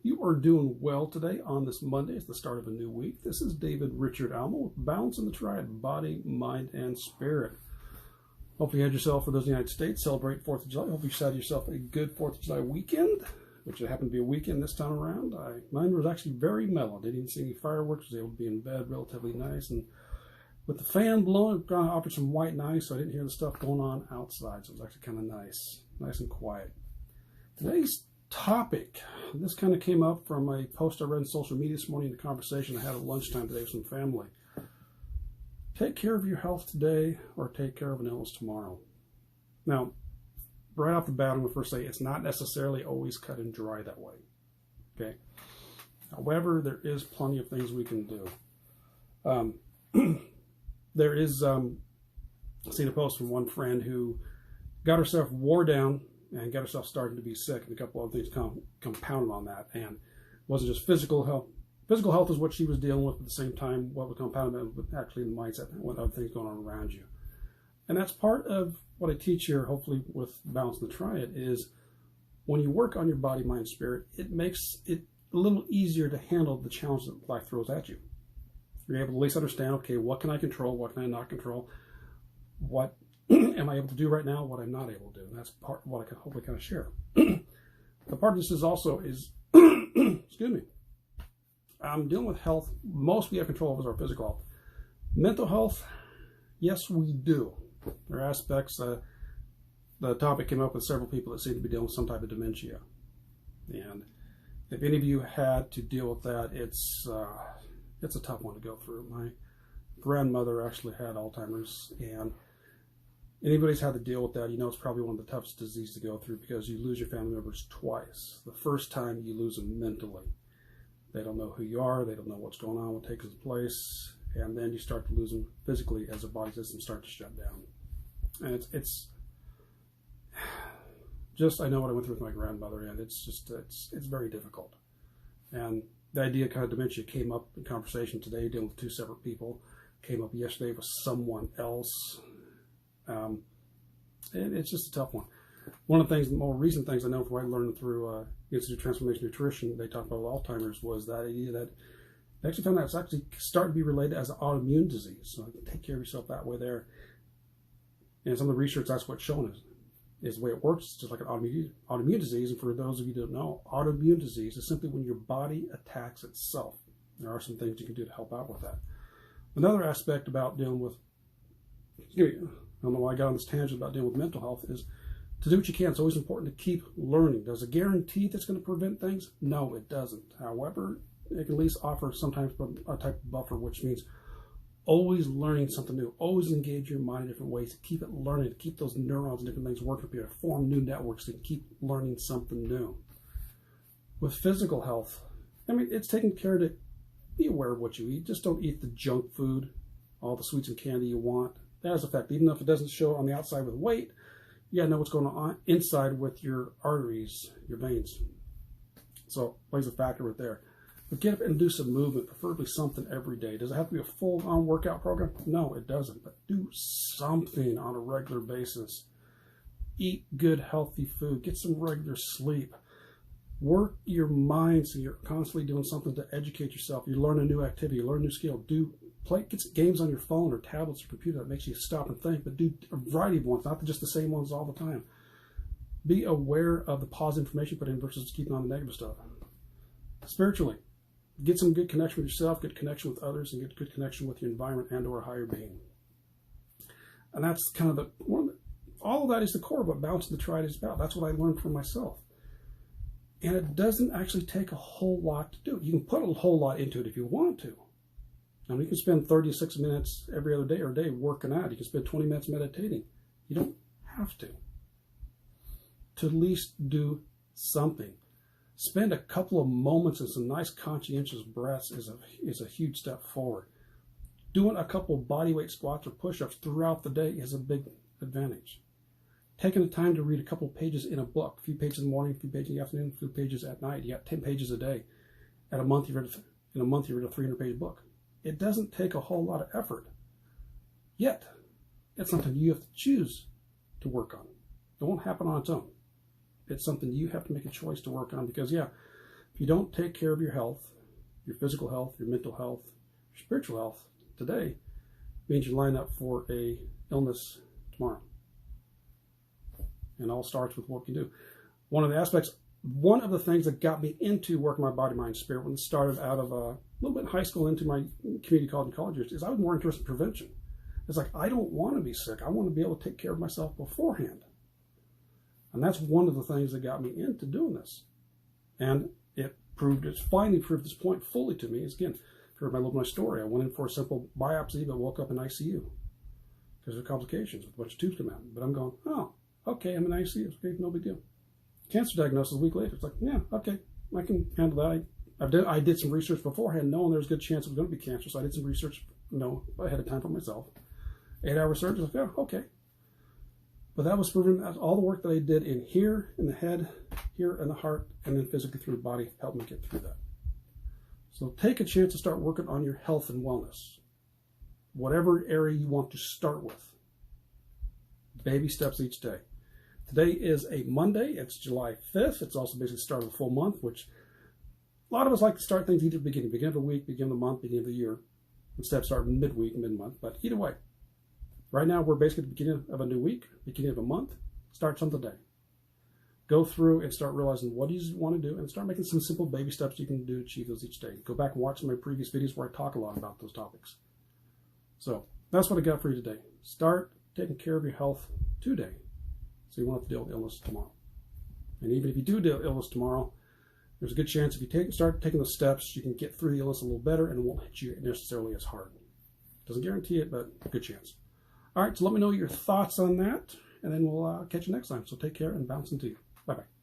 you are doing well today on this Monday. It's the start of a new week. This is David Richard Alma with Balancing the Triad, Body, Mind, and Spirit. Hopefully you had yourself, for those in the United States, celebrate 4th of July. Hopefully you had yourself a good 4th of July weekend, which happened to be a weekend this time around. Mine was actually very mellow. Didn't even see any fireworks. Was able to be in bed relatively nice. And with the fan blowing, I offered some white noise, so I didn't hear the stuff going on outside. So it was actually kind of nice and quiet. Today's topic, this kind of came up from a post I read on social media this morning, in the conversation I had at lunchtime today with some family. Take care of your health today or take care of an illness tomorrow. Now, right off the bat, I'm going to first say it's not necessarily always cut and dry that way. Okay. However, there is plenty of things we can do. There is, I've seen a post from one friend who got herself wore down and got herself starting to be sick, and a couple other things compounded on that. And it wasn't just physical health. Physical health is what she was dealing with, at the same time what was compounded with actually the mindset and what other things going on around you. And that's part of what I teach here, hopefully with Balancing the Triad, is when you work on your body, mind, spirit, it makes it a little easier to handle the challenge that life throws at you. You're able to at least understand, okay, what can I control, what can I not control, what am I able to do right now, what I'm not able to do. And that's part of what I can hopefully kind of share. The part of this is also excuse me, I'm dealing with health. Most we have control of is our physical health. Mental health, yes, we do. There are aspects, the topic came up with several people that seem to be dealing with some type of dementia. And if any of you had to deal with that, it's a tough one to go through. My grandmother actually had Alzheimer's, and anybody's had to deal with that, you know it's probably one of the toughest diseases to go through, because you lose your family members twice. The first time you lose them mentally. They don't know who you are, they don't know what's going on, what takes place, and then you start to lose them physically as their body systems start to shut down. And it's just, I know what I went through with my grandmother, and it's very difficult. And the idea of kind of dementia came up in conversation today, dealing with two separate people, came up yesterday with someone else. And it's just a tough one. One of the things, the more recent things I know from what I learned through Institute of Transformation Nutrition, they talked about Alzheimer's, was that idea that they actually found out it's actually starting to be related as an autoimmune disease. So take care of yourself that way there. And some of the research, that's what's shown is the way it works. It's just like an autoimmune disease. And for those of you who don't know, autoimmune disease is simply when your body attacks itself. There are some things you can do to help out with that. Another aspect about dealing with, I don't know why I got on this tangent about dealing with mental health, is to do what you can. It's always important to keep learning. Does it guarantee that's going to prevent things? No, it doesn't. However, it can at least offer sometimes a type of buffer, which means always learning something new. Always engage your mind in different ways to keep it learning, to keep those neurons and different things working for you, to form new networks, to keep learning something new. With physical health, I mean, it's taking care to be aware of what you eat. Just don't eat the junk food, all the sweets and candy you want. That has effect. Even if it doesn't show on the outside with weight, you gotta know what's going on inside with your arteries, your veins. So plays a factor right there. But get up and do some movement, preferably something every day. Does it have to be a full-on workout program? No, it doesn't. But do something on a regular basis. Eat good, healthy food. Get some regular sleep. Work your mind so you're constantly doing something to educate yourself. You learn a new activity, you learn a new skill. Get some games on your phone or tablets or computer that makes you stop and think, but do a variety of ones, not just the same ones all the time. Be aware of the positive information put in versus keeping on the negative stuff. Spiritually, get some good connection with yourself, good connection with others, and get good connection with your environment and or a higher being. And that's kind of all of that is the core of what Balancing the Triad is about. That's what I learned for myself. And it doesn't actually take a whole lot to do. You can put a whole lot into it if you want to. I mean, you can spend 36 minutes every other day or a day working out. You can spend 20 minutes meditating. You don't have to. To at least do something. Spend a couple of moments and some nice conscientious breaths is a huge step forward. Doing a couple of bodyweight squats or push-ups throughout the day is a big advantage. Taking the time to read a couple of pages in a book, a few pages in the morning, a few pages in the afternoon, a few pages at night. You got 10 pages a day. In a month, you read a 300-page book. It doesn't take a whole lot of effort. Yet, it's something you have to choose to work on. It won't happen on its own. It's something you have to make a choice to work on, because, yeah, If you don't take care of your health, your physical health, your mental health, your spiritual health today, it means you line up for a illness tomorrow. And it all starts with what you do. One of the things that got me into working my body, mind, spirit when it started out of a little bit in high school into my community college and college years is I was more interested in prevention. It's like, I don't want to be sick. I want to be able to take care of myself beforehand. And that's one of the things that got me into doing this. And it's finally proved this point fully to me. Is, again, if you heard my story, I went in for a simple biopsy, but woke up in ICU because of complications with a bunch of tubes come out. But I'm going, oh, okay, I'm in ICU. Okay, no big deal. Cancer diagnosis a week later. It's like, yeah, okay, I can handle that. I did some research beforehand, knowing there's a good chance it was going to be cancer. So I did some research, ahead of time for myself. 8-hour surgery. Like, oh, okay. But that was proven that all the work that I did in here, in the head, here in the heart, and then physically through the body helped me get through that. So take a chance to start working on your health and wellness. Whatever area you want to start with. Baby steps each day. Today is a Monday. It's July 5th. It's also basically the start of a full month, which a lot of us like to start things either beginning of the week, beginning of the month, beginning of the year, instead of starting midweek, mid-month. But either way, right now we're basically at the beginning of a new week, beginning of a month. Start something today. Go through and start realizing what you want to do and start making some simple baby steps you can do to achieve those each day. Go back and watch my previous videos where I talk a lot about those topics. So that's what I got for you today. Start taking care of your health today, so you won't have to deal with illness tomorrow. And even if you do deal with illness tomorrow, there's a good chance if you start taking those steps, you can get through the illness a little better and it won't hit you necessarily as hard. Doesn't guarantee it, but a good chance. All right, so let me know your thoughts on that, and then we'll catch you next time. So take care and bounce into you. Bye-bye.